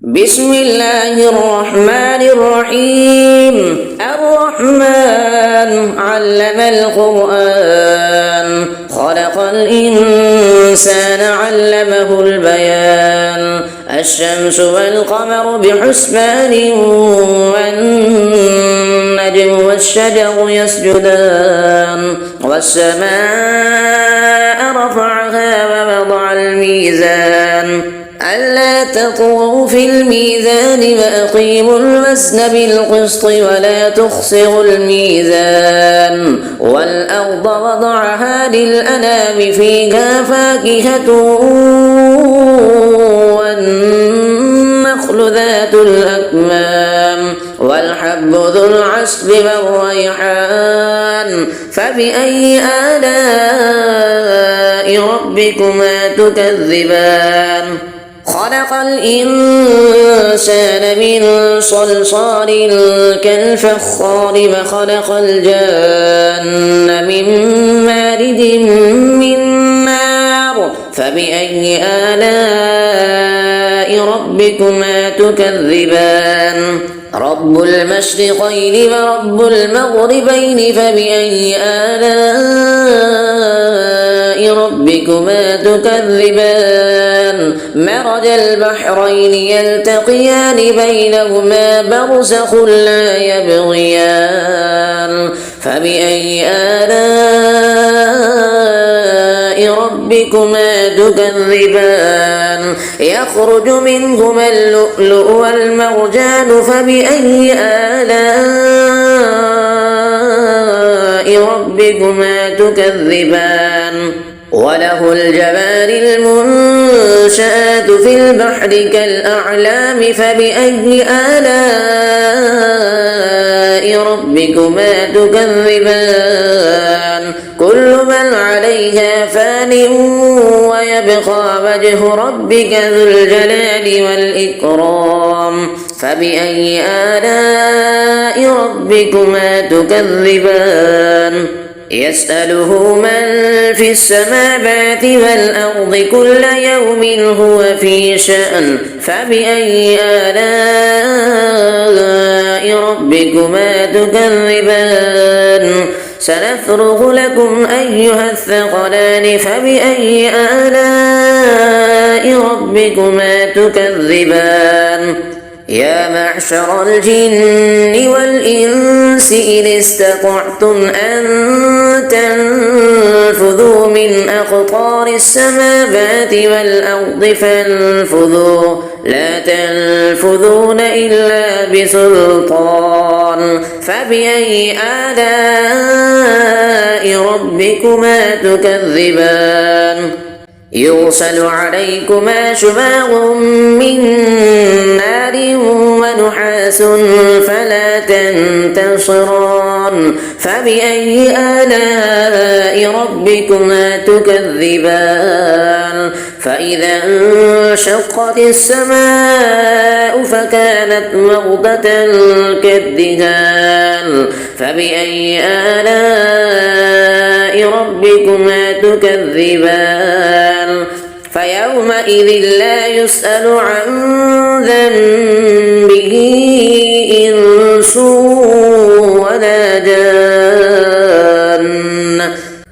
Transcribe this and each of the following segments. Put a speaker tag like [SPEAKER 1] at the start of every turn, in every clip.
[SPEAKER 1] بسم الله الرحمن الرحيم. الرحمن علم القرآن خلق الإنسان علمه البيان. الشمس والقمر بحسبان والنجم والشجر يسجدان والسماء رفعها ووضع الميزان ألا تطغوا في الميزان وأقيموا الوزن بالقسط ولا تخسروا الميزان. والأرض وضعها للأنام فيها فاكهة والنخل ذات الأكمام والحب ذو العصف والريحان. فبأي آلاء ربكما تكذبان؟ خلق الإنسان من صلصال كالفخار وخلق الجان من مارد من نار. فبأي آلاء ربكما تكذبان؟ رب المشرقين ورب المغربين. فبأي آلاء ربكما تكذبان؟ مرج البحرين يلتقيان بينهما برزخ لا يبغيان. فبأي آلاء ربكما تكذبان؟ يخرج منهما اللؤلؤ والمرجان. فبأي آلاء ربكما تكذبان؟ وله الجوار المنشآت في البحر كالأعلام. فبأي آلاء ربكما تكذبان؟ كل من عليها فان ويبقى وجه ربك ذو الجلال والإكرام. فبأي آلاء ربكما تكذبان؟ يسأله من في السماوات والأرض كل يوم هو في شأن. فبأي آلاء ربكما تكذبان؟ سنفرغ لكم أيها الثقلان. فبأي آلاء ربكما تكذبان؟ يا معشر الجن والإنس إن استطعتم أن تنفذوا من أقطار السماوات والأرض فانفذوا لا تنفذون إلا بسلطان. فبأي آلاء ربكما تكذبان؟ يرسل عليكما شواظ من نار ونحاس فلا تنتصران. فبأي آلاء ربكما تكذبان؟ فإذا انشقت السماء فكانت موضة كالدهان. فبأي آلاء ربكما تكذبان؟ فيومئذ لا يسأل عن ذنبه إنس ولا جان.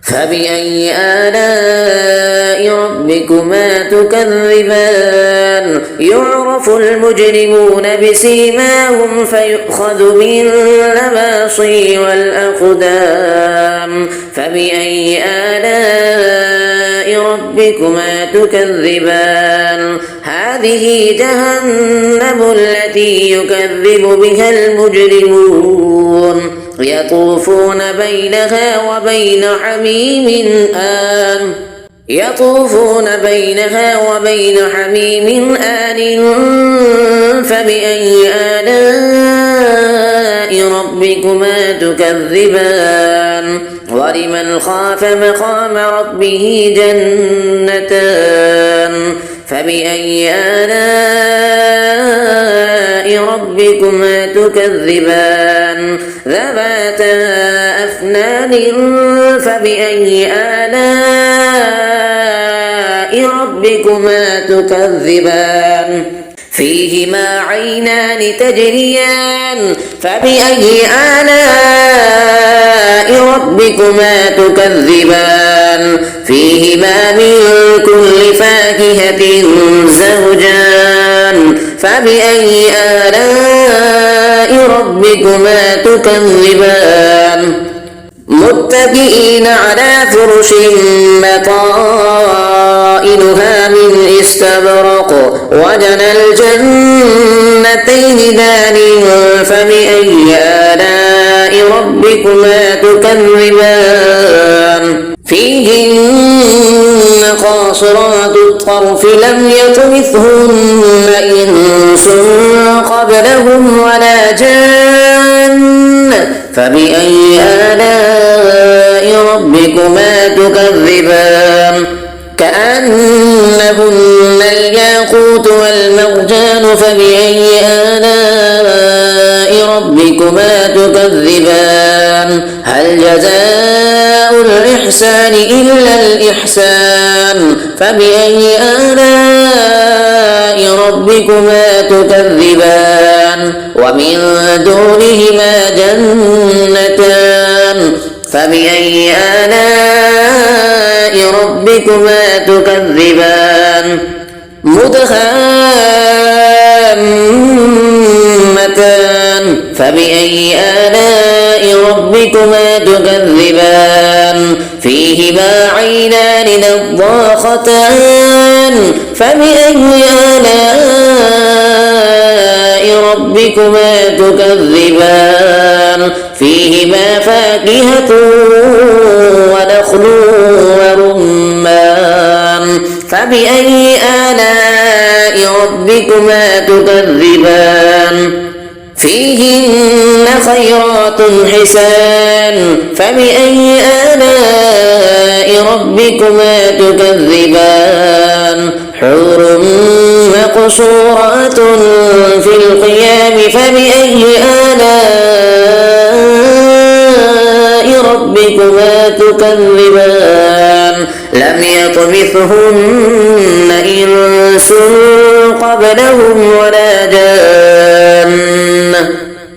[SPEAKER 1] فبأي آلاء ربكما تكذبان؟ يعرف المجرمون بسيماهم فيؤخذ بالنواصي والأقدام. فبأي آلاء ربكما تكذبان؟ هذه جهنم التي يكذب بها المجرمون يطوفون بينها وبين حميم آن. فبأي آلاء ربكما تكذبان؟ ولمن خاف مقام ربه جنتان. فبأي آلاء ربكما تكذبان؟ ذواتا أفنان. فبأي آلاء ربكما تكذبان؟ فيهما عينان تجريان فبأي آلاء ربكما تكذبان فيهما من كل فاكهة زوجان فبأي آلاء ربكما تكذبان متكئين على فرش بطائنها من استبرق وجنى الجنتين دان فبأي آلاء ربكما تكذبان فيهن قاصرات الطرف لم يطمثهن إنس قبلهم ولا جان فبأي آلاء ربكما تكذبان كأنهن الياقوت والمرجان فبأي آلاء ربكما تكذبان هل جزاء الإحسان إلا الإحسان فبأي آلاء ربكما تكذبان ومن دونهما جنتان فبأي آلاء ربكما تكذبان مدهامتان فبأي آلاء ربكما تكذبان فيهما عينان نضاختان فبأي آلاء ربكما تكذبان فيهما فاكهة ونخل ورمان فبأي آلاء ربكما تكذبان فيهن خيرات حسان فبأي آلاء ربكما تكذبان حور مقصورات في القيام فبأي آلاء ربكما تكذبان لم يطمثهن إنس قبلهم ولا جان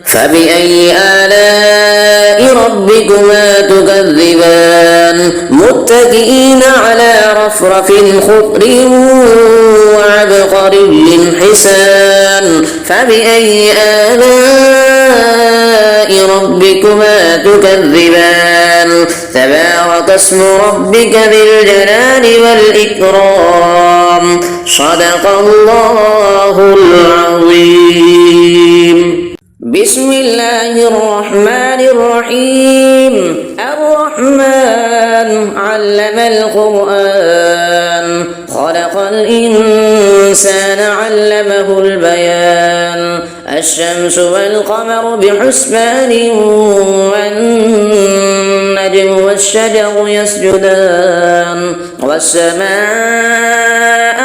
[SPEAKER 1] فبأي آلاء ربكما تكذبان متكئين على رفرف خضر وعبقري حسان فبأي آلاء ربكما تكذبان تبارك اسم ربك ذي الجلال والإكرام صدق الله العظيم بسم الله الرحمن الرحيم الرحمن علم القرآن خلق الإنسان علمه البيان الشمس والقمر بحسبان والنجم والشجر يسجدان والسماء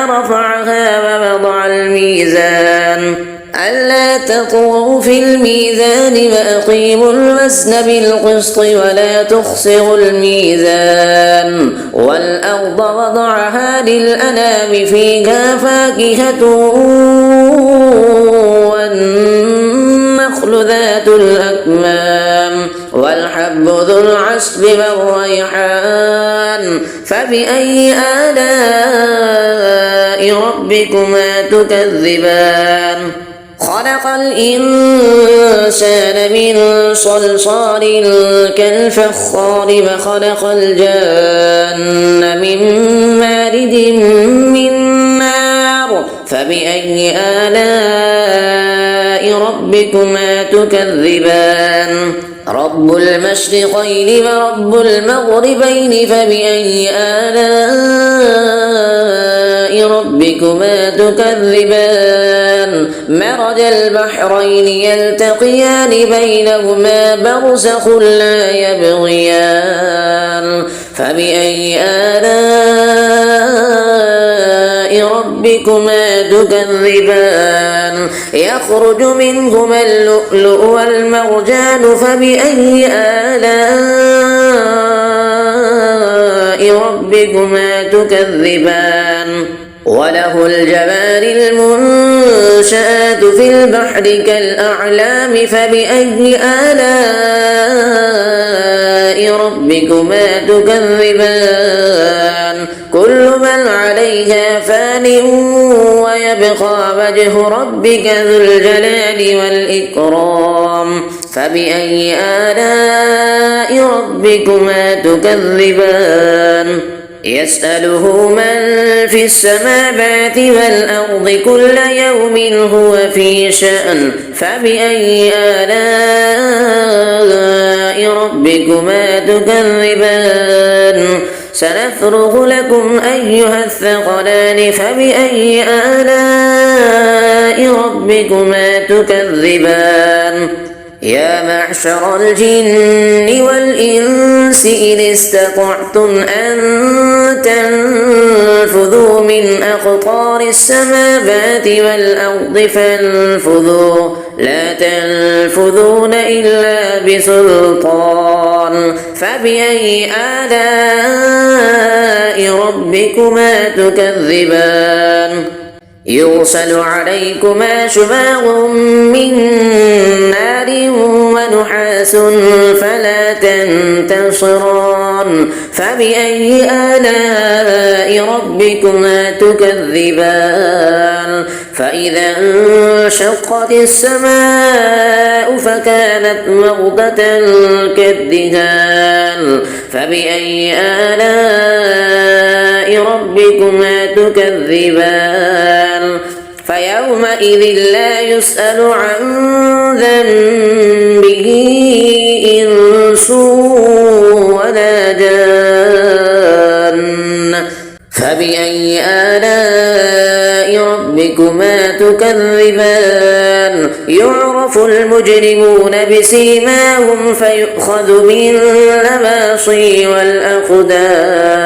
[SPEAKER 1] رفعها ووضع الميزان ألا تطغوا في الميزان وأقيموا الوزن بالقسط ولا تخسروا الميزان والأرض وضعها للأنام فيها فاكهة والنخل ذات الأكمام والحب ذو العصف والريحان فبأي آلاء ربكما تكذبان خلق الإنسان من صلصال كالفخار وخلق الجان من مارد من نار فبأي آلاء ربكما تكذبان رب المشرقين ورب المغربين فبأي آلاء ربكما تكذبان مرج البحرين يلتقيان بينهما برزخ لا يبغيان فبأي آلاء ربكما تكذبان يخرج منهما اللؤلؤ والمرجان فبأي آلاء ربكما تكذبان وله الجوار المنشآت في البحر كالأعلام فبأي آلاء ربكما تكذبان كل من عليها فان ويبقى وجه ربك ذو الجلال والإكرام فبأي آلاء ربكما تكذبان يسأله من في السماوات والأرض كل يوم هو في شأن فبأي آلاء ربكما تكذبان سنفرغ لكم أيها الثقلان فبأي آلاء ربكما تكذبان يا معشر الجن والإنس إن استطعتم أن تنفذوا من أقطار السماوات والأرض فانفذوا لا تنفذون إلا بسلطان فبأي آلاء ربكما تكذبان يرسل عليكما شواظ من نار ونحاس فلا تنتصران فبأي آلاء ربكما تكذبان فإذا انشقت السماء فكانت موضة كالدهان فبأي آلاء ربكما تكذبان فيومئذ لا يسأل عن ذنبه إنس ولا جان فبأي آلاء ربكما تكذبان يعرف المجرمون بسيماهم فيؤخذ بالنواصي والأقدام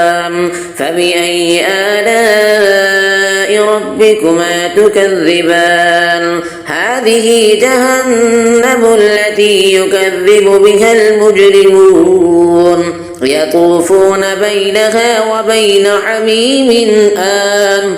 [SPEAKER 1] فبأي آلاء ربكما تكذبان هذه جهنم التي يكذب بها المجرمون يطوفون بينها وبين حميم آن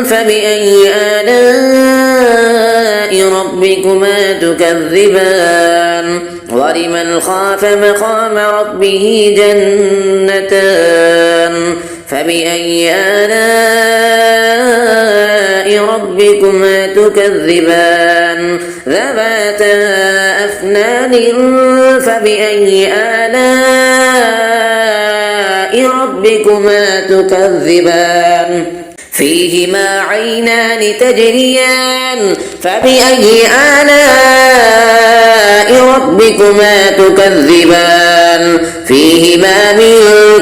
[SPEAKER 1] فبأي آلاء ربكما تكذبان ولمن خاف مقام ربه جنتان فبأي آلاء ربكما تكذبان ذواتا أفنان فبأي آلاء ربكما تكذبان فيهما عينان تجريان فبأي آلاء ربكما تكذبان فيهما من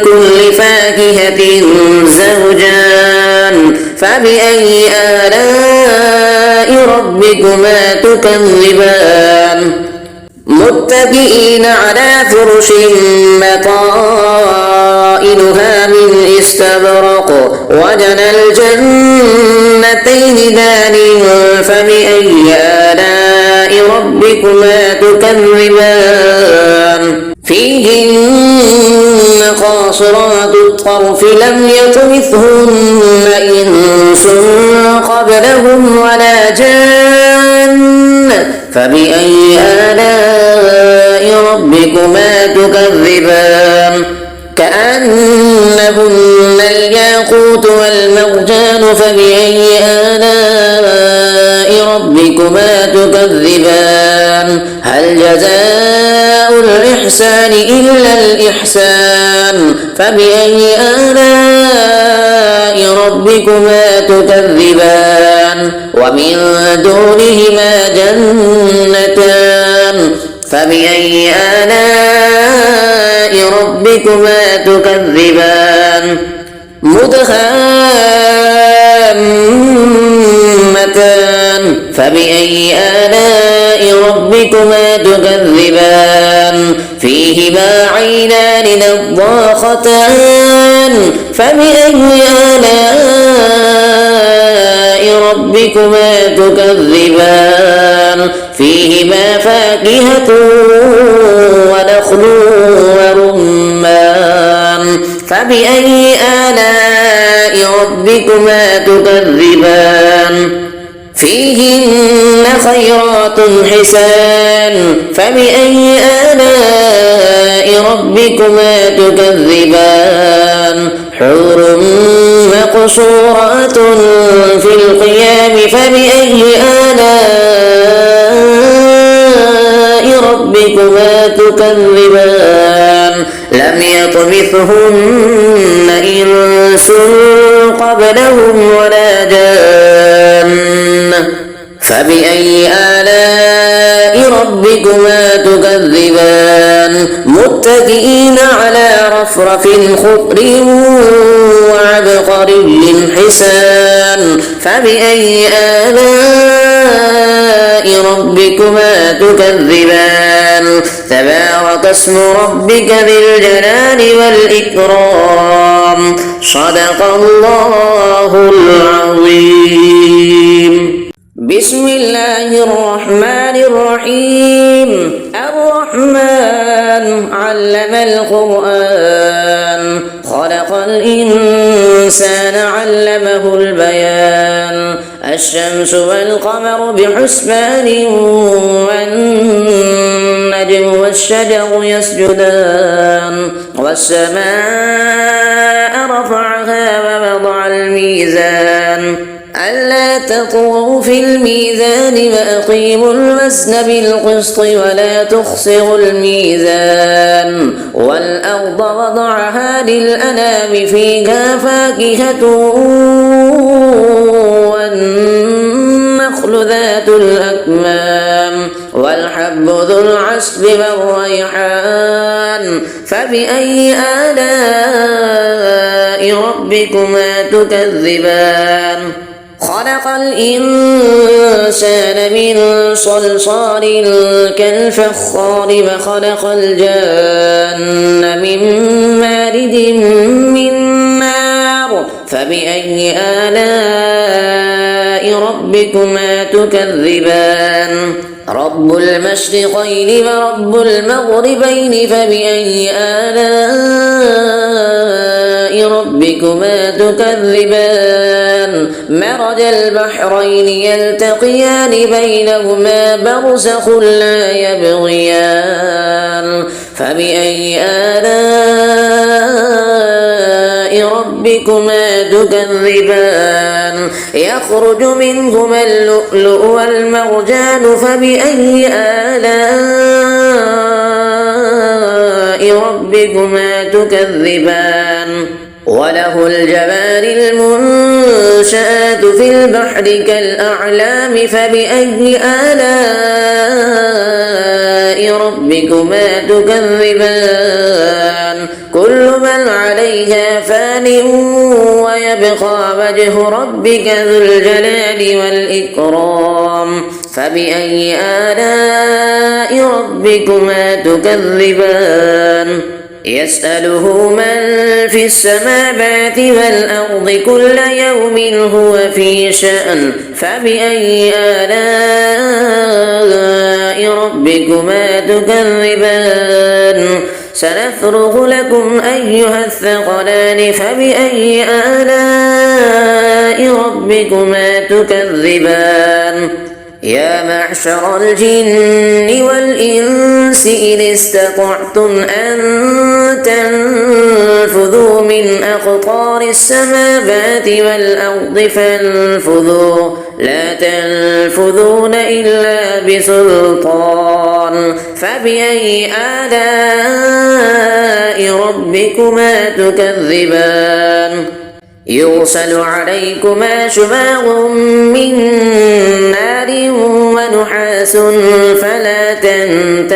[SPEAKER 1] كل فاكهة زوجان فبأي آلاء ربكما تكذبان متكئين على فرش مطائنها من استبرق وجنى الجنتين دان فبأي آلاء ربكما تكذبان فيهن قاصرات الطرف لم يطمثهن إنس قبلهم ولا جان فبأي آلاء ربكما تكذبان كأنهن الياقوت والمرجان فبأي آلاء ربكما تكذبان هل جزاء الإحسان إلا الإحسان فبأي آلاء ربكما تكذبان ومن دونهما جنتان فبأي آلاء ربكما تكذبان مدهامتان فبأي آلاء ربكما تكذبان فيهما عينان نضاختان فبأي آلاء ربكما تكذبان فيهما فاكهة ونخل ورمان فبأي آلاء ربكما تكذبان فيهن خيرات حسان فبأي آلاء ربكما تكذبان حور مقصورات في الخيام فبأي آلاء ربكما تكذبان لم يطمثهن إنس قبلهم ولا جان فبأي آلاء ربكما تكذبان متكئين على رفرف خضر وعبقري حسان فبأي آلاء ربكما تكذبان تبارك اسم ربك ذي الجلال والإكرام صدق الله العظيم. بسم الله الرحمن الرحيم. الرحمن علم القرآن خلق الإنسان علمه البيان الشمس والقمر بحسبان والنجم والشجر يسجدان والسماء رفعها ووضع الميزان ألا تطغوا في الميزان وأقيموا الوزن بالقسط ولا تخسروا الميزان والأرض وضعها للأنام فيها فاكهة والنخل ذات الأكمام والحب ذو العصف والريحان فبأي آلاء ربكما تكذبان خلق الإنسان من صلصال كالفخار وخلق الجان من مارد من نار فبأي آلاء ربكما تكذبان رب المشرقين ورب المغربين فبأي آلاء ربكما تكذبان مرج البحرين يلتقيان بينهما برزخ لا يبغيان فبأي آلاء ربكما تكذبان يخرج منهما اللؤلؤ والمرجان فبأي آلاء ربكما تكذبان وله الجوار المنشآت في البحر كالأعلام فبأي آلاء ربكما تكذبان كل من عليها فان ويبقى وجه ربك ذو الجلال والإكرام فبأي آلاء ربكما تكذبان يسأله من في السماوات والأرض كل يوم هو في شأن فبأي آلاء ربكما تكذبان سنفرغ لكم أيها الثقلان فبأي آلاء ربكما تكذبان يا معشر الجن والإنس إن استطعتم أن تنفذوا من أقطار السماوات والأرض فانفذوا لا تنفذون إلا بسلطان فبأي آلاء ربكما تكذبان يرسل عليكما شواظ من نار ونحاس فلا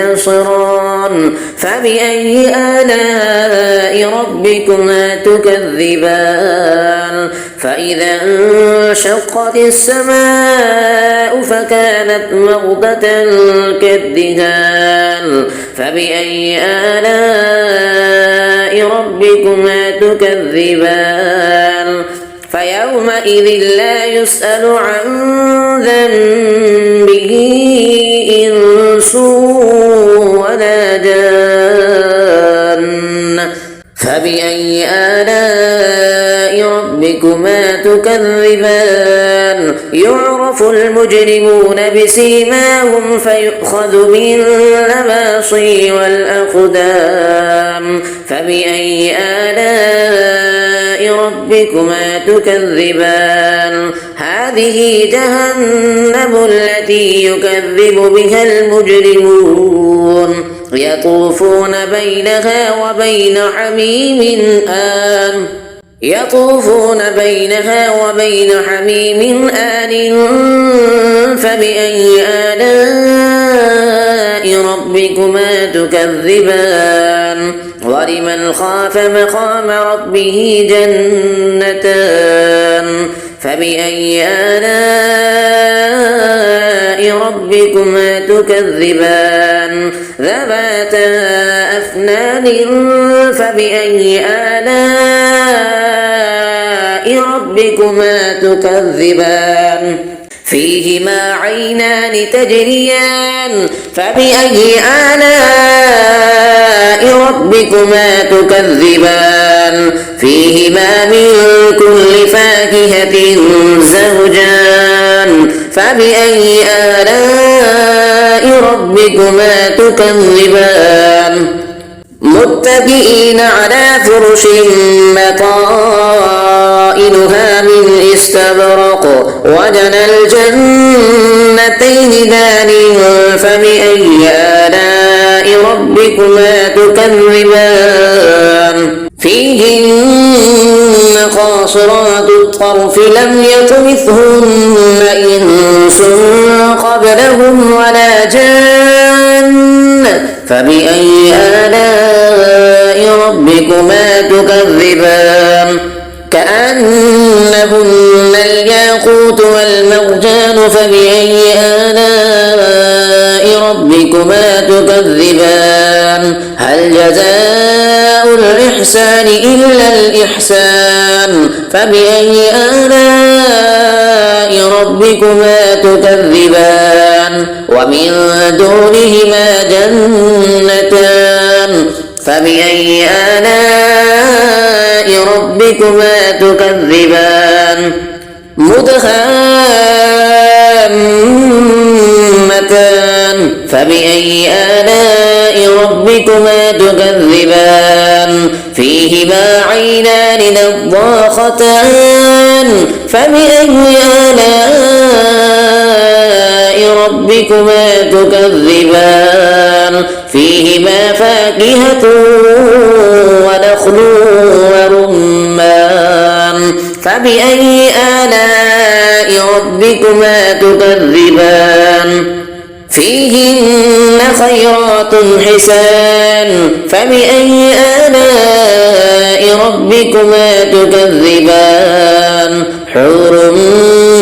[SPEAKER 1] تنتصران فبأي آلاء ربكما تكذبان فإذا انشقت السماء فكانت موضة كالدهان فبأي آلاء ربكما تكذبان فيومئذ لا يسأل عن ذنبه إنس ولا جان فبأي آلاء ربكما تكذبان يعرف المجرمون بسيماهم فيؤخذ بالنواصي والأقدام فبأي آلاء ربكما تكذبان هذه جهنم التي يكذب بها المجرمون يطوفون بينها وبين حميم آن فبأي آلاء ربكما تكذبان ولمن خاف مقام ربه جنتان فبأي آلاء ربكما تكذبان ذواتا أفنان فبأي آلاء ربكما تكذبان فيهما عينان تجريان فبأي آلاء ربكما تكذبان فيهما من كل فاكهة زوجان فبأي آلاء ربكما تكذبان متكئين على فرش مطائنها من استبرق وجنى الجنتين دان فبأي آلاء ربكما تكذبان فيهن قاصرات الطرف لم يطمثهن إنس قبلهم ولا جان فبأي آلاء ربكما تكذبان كأنهن الياقوت والمرجان فبأي آلاء ربكما تكذبان هل جزاء الإحسان إلا الإحسان فبأي آلاء ربكما تكذبان ومن دونهما جنتان فبأي آلاء ربكما تكذبان مدهامتان فبأي آلاء ربكما تكذبان فيهما عينان نضاختان فبأي آلاء ربكما تكذبان فيهما فاكهة ونخل ورمان فبأي آلاء ربكما تكذبان فيهن خيرات حسان فبأي آلاء ربكما تكذبان حور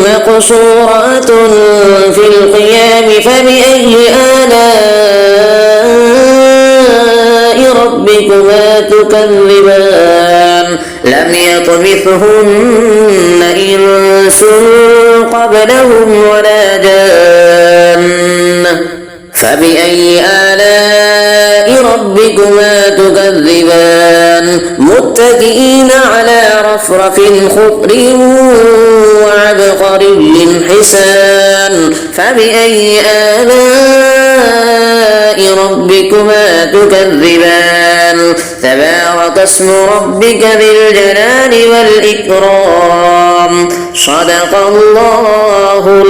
[SPEAKER 1] مقصورات في الخيام فبأي آلاء ربكما تكذبان لم يطمثهن إنس قبلهم ولا جان فبأي آلاء ربكما تكذبان متكئين على رفرف خضر وعبقري حسان فبأي آلاء ربكما تكذبان تبارك اسم ربك ذي الجلال والإكرام صدق الله